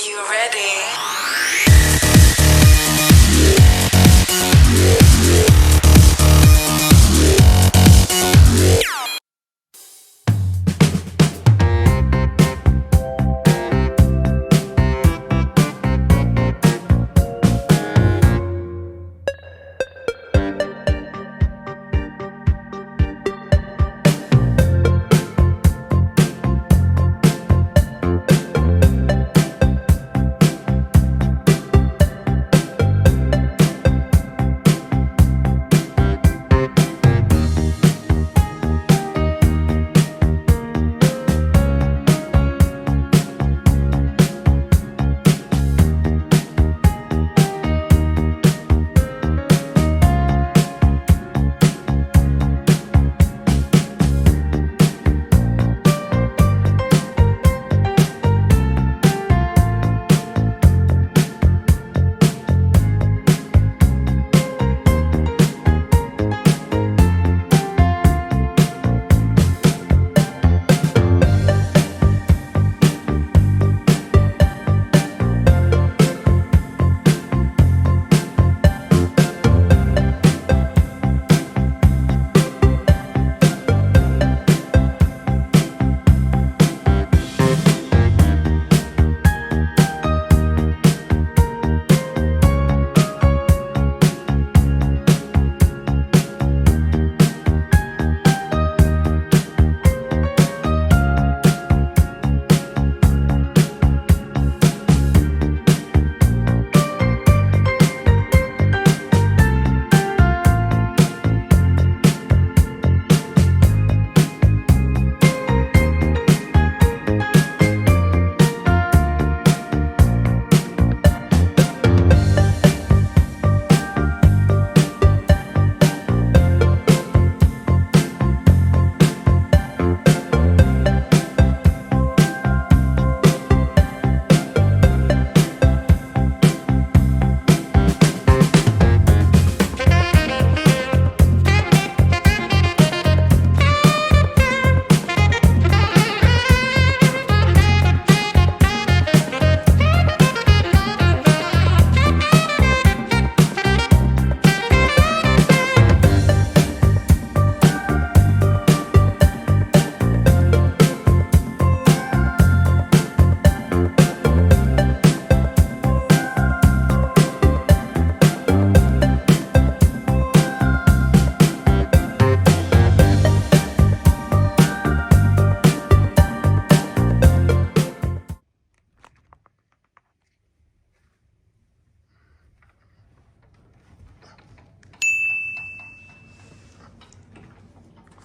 you ready?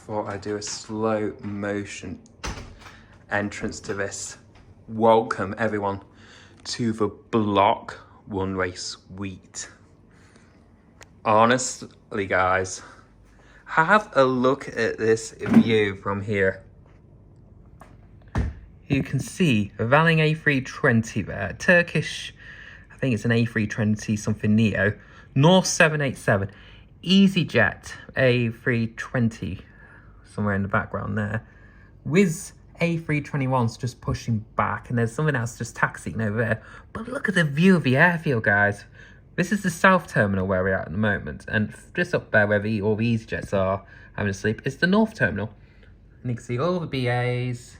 Thought I'd do a slow motion entrance to this. Welcome everyone to the Bloc one-way suite. Honestly guys, have a look at this view from here. You can see a Valing A320 there, Turkish, I think it's an A320 something Neo, North 787, EasyJet A320 somewhere in the background there, with A321s just pushing back, and there's something else just taxiing over there. But look at the view of the airfield, guys. This is the south terminal where we're at the moment, and just up there where all the EasyJets are having a sleep is the north terminal. And you can see all the BAs,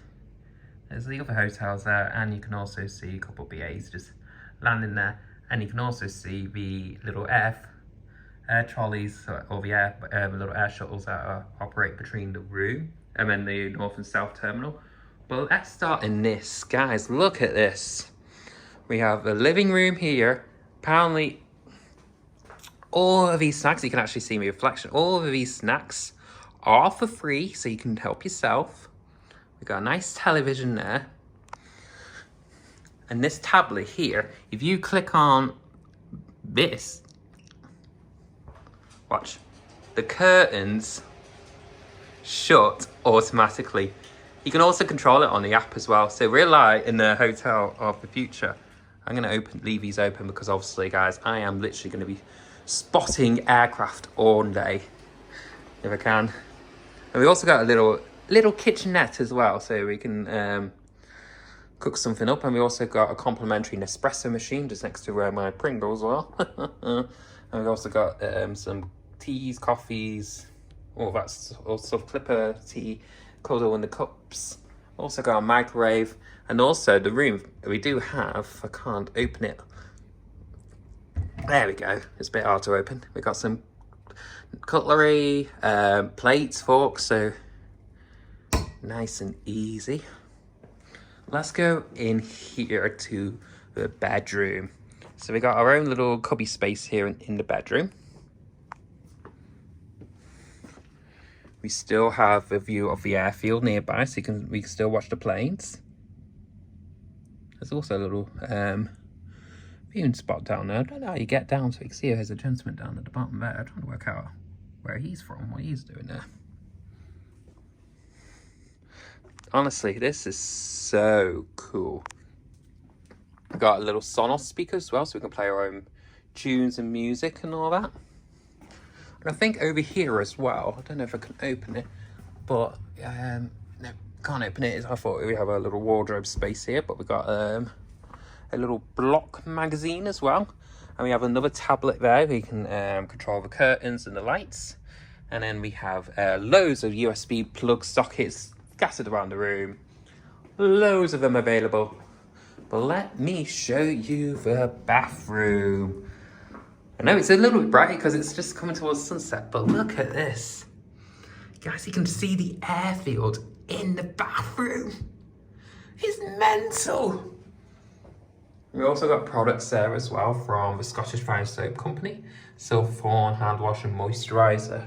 there's the other hotels there, and you can also see a couple of BAs just landing there. And you can also see the little air trolleys, or the little air shuttles that operate between the room and then the north and south terminal. But let's start in this, guys. Look at this. We have a living room here. Apparently, all of these snacks, you can actually see my reflection. All of these snacks are for free, so you can help yourself. We've got a nice television there. And this tablet here, if you click on this, watch, the curtains shut automatically. You can also control it on the app as well. So we're like in the hotel of the future. I'm gonna leave these open because obviously guys, I am literally gonna be spotting aircraft all day if I can. And we also got a little kitchenette as well, so we can cook something up. And we also got a complimentary Nespresso machine just next to my Pringles as well. And we've also got some teas, coffees, all that stuff, Clipper tea, cuddle in the cups. Also got a microwave, and also the room we do have, I can't open it. There we go, it's a bit hard to open. We got some cutlery, plates, forks, so nice and easy. Let's go in here to the bedroom. So we got our own little cubby space here in the bedroom. We still have a view of the airfield nearby, so we can still watch the planes. There's also a little viewing spot down there. I don't know how you get down, so you can see there's a gentleman down at the bottom there. I'm trying to work out where he's from, what he's doing there. Honestly, this is so cool. We've got a little Sonos speaker as well, so we can play our own tunes and music and all that. And I think over here as well, I don't know if I can open it, but no, can't open it. I thought we have a little wardrobe space here, but we've got a little Bloc magazine as well. And we have another tablet there. We can control the curtains and the lights. And then we have loads of USB plug sockets scattered around the room. Loads of them available. But let me show you the bathroom. I know it's a little bit bright because it's just coming towards sunset, but look at this. Guys, you can see the airfield in the bathroom. It's mental. We also got products there as well from the Scottish Fine Soap Company. Silverthorn hand wash and moisturiser.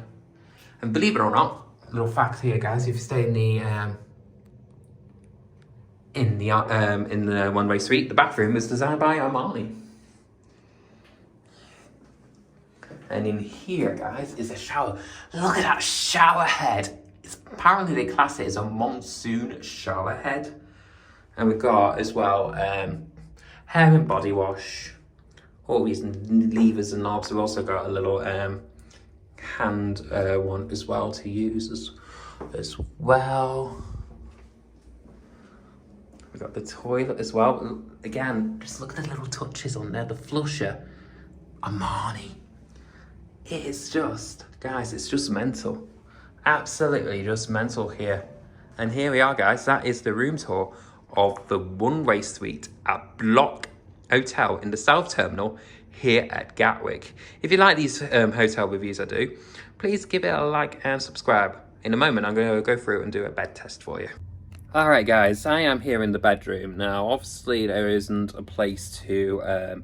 And believe it or not, little fact here, guys, if you stay in the one-way suite, the bathroom was designed by Armani. And in here, guys, is a shower. Look at that shower head. Apparently they class it as a monsoon shower head. And we've got as well hair and body wash. All these levers and knobs. We've also got a little hand one as well to use as well. We've got the toilet as well. Again, just look at the little touches on there. The flusher, Armani. It is just, guys, it's just mental. Absolutely just mental here. And here we are, guys. That is the room tour of the one-way suite at Bloc Hotel in the South Terminal here at Gatwick. If you like these hotel reviews I do, please give it a like and subscribe. In a moment, I'm going to go through and do a bed test for you. All right, guys, I am here in the bedroom. Now, obviously, there isn't a place to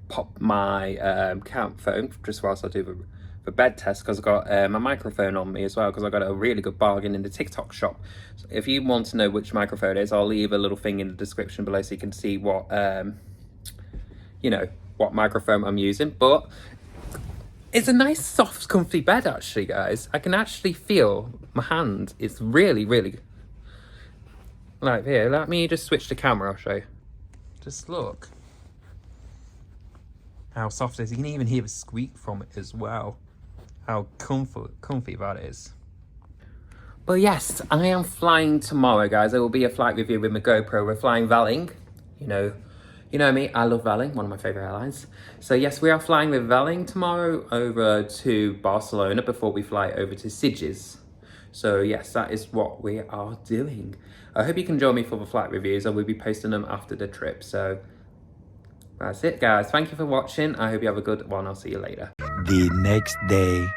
pop my camp phone just whilst I do the bed test, because I've got my microphone on me as well, because I got a really good bargain in the TikTok shop. So if you want to know which microphone it is, I'll leave a little thing in the description below so you can see what what microphone I'm using. But it's a nice soft comfy bed actually, guys. I can actually feel my hand is really like here. Let me just switch the camera, I'll show you. Just look how soft it is. You can even hear the squeak from it as well. How comfy that is. But yes, I am flying tomorrow, guys. There will be a flight review with my GoPro. We're flying Vueling. You know me, I love Vueling, one of my favourite airlines. So yes, we are flying with Vueling tomorrow over to Barcelona before we fly over to Sitges. So yes, that is what we are doing. I hope you can join me for the flight reviews. I will be posting them after the trip. So that's it, guys. Thank you for watching. I hope you have a good one. I'll see you later. The next day.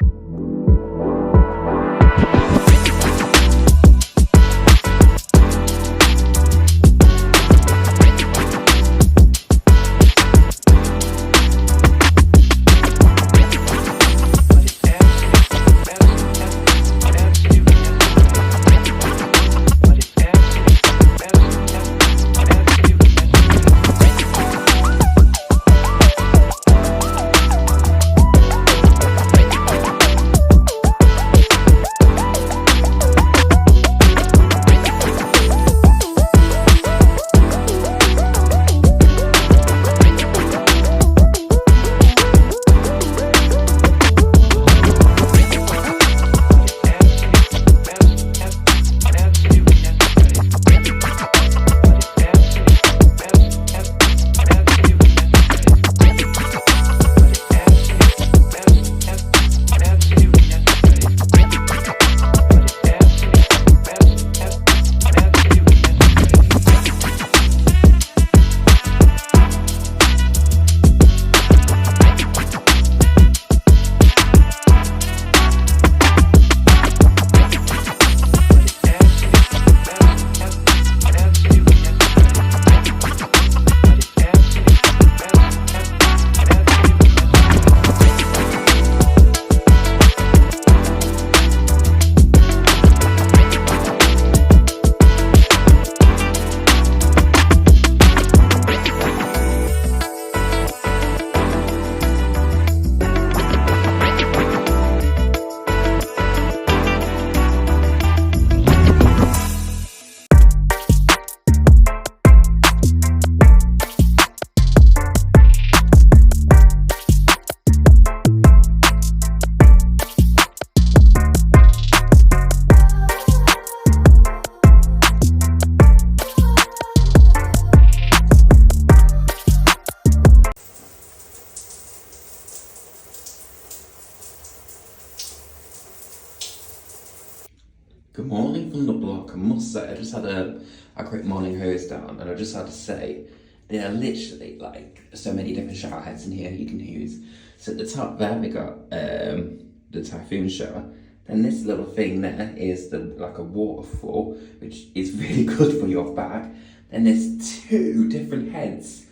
morning from the Bloc. I must say, I just had a quick morning hose down, and I just had to say, there are literally like so many different shower heads in here you can use. So at the top there we got the typhoon shower. Then this little thing there is like a waterfall, which is really good for your back. Then there's 2 different heads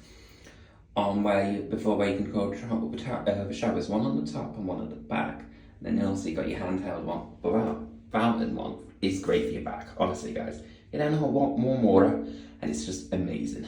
on where you can control the showers, one on the top and one at the back. And then also you got your handheld one, but that fountain one is great for your back, honestly guys. You don't know what more water, and it's just amazing.